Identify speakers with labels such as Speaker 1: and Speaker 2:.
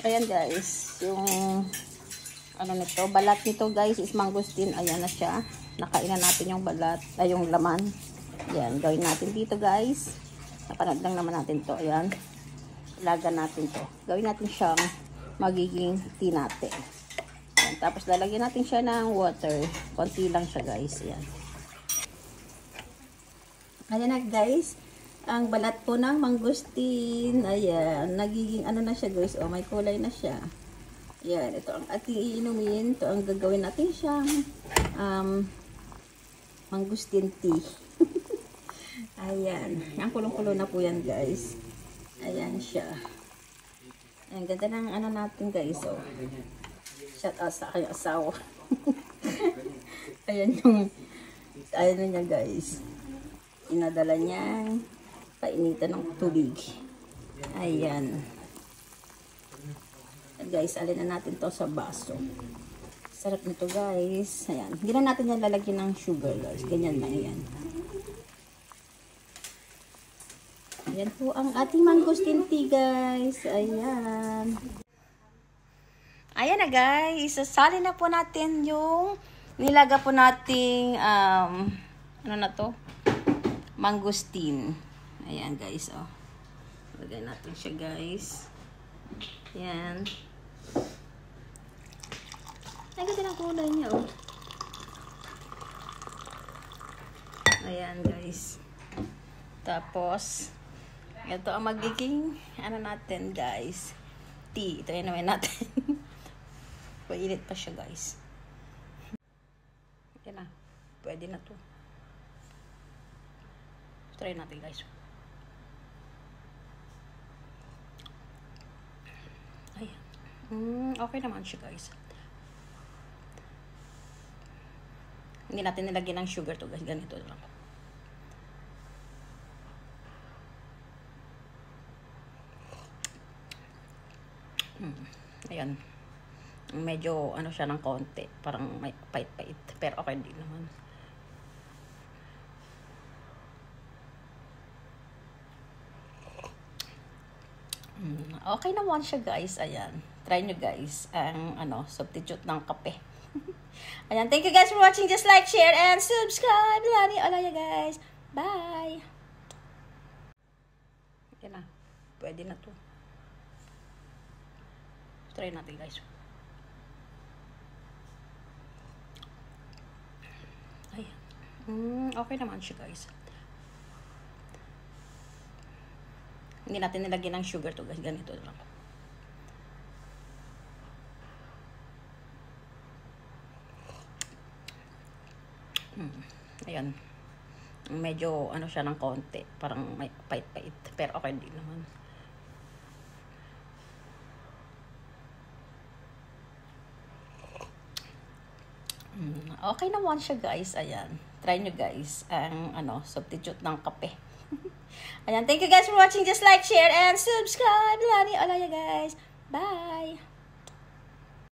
Speaker 1: Ayan guys, yung ano nito, balat nito guys is mangustin. Ayan na siya. Nakain na natin yung balat, ay yung laman. Ayan, gawin natin dito guys. Napanood lang naman natin to. Ayan. Ilagan natin to. Gawin natin siyang magiging tinate. Ayan. Tapos lalagyan natin siya ng water. Konti lang siya guys. Ayan. Ayan na guys. Ang balat po ng mangustin. Ayan. Nagiging ano na siya guys. Oh, may kulay na siya. Ayan. Ito ang ating iinumin. Ito ang gagawin natin siyang mangustin tea. Ayan. Ang kulong-kulo na po yan guys. Ayan siya. Ayan. Ganda ng ano natin guys. Oh. Shout out sa aking asawa. Ayan yung ano niya guys. Inadala niyang painitan ng tubig. Ayan. At guys, alin na natin to sa baso. Sarap nito guys. Ayan. Hindi na natin yan lalagyan ng sugar guys. Ganyan lang yan. Ayan po ang ating mangustin tea guys. Ayan. Ayan na guys. Sasali na po natin yung nilaga po nating ano na to? Mangustin. Ayan guys, oh. Lagyan natin siya guys. Ayan. Ay, ganda ng kulay niya, oh. Ayan guys. Tapos, ito ang magiging, ano natin guys. Tea. Ito yun naman natin. Painit pa siya guys. Ayan na. Pwede na to. Try natin guys. Ayan. Okay naman siya guys. Hindi natin nilagyan ng sugar to guys. Ganito lang. Ayan. Medyo ano siya ng konti. Parang may pait-pait. Pero okay din naman. Okay naman siya guys. Ayan. Try nyo guys ang substitute ng kape. Ayan. Thank you guys for watching. Just like, share, and subscribe. Lani, alaya guys. Bye. Ayan na. Pwede na to. Try natin guys. Ayan. Okay naman siya guys. Hindi natin nilagyan ng sugar to guys. Ganito lang. Ayan. Medyo ano siya ng konti. Parang may pait-pait. Pero okay din naman. Okay naman siya guys. Ayan. Try nyo guys ang substitute ng kape. Ayan. Thank you guys for watching. Just like, share, and subscribe. Lani, alaya guys. Bye.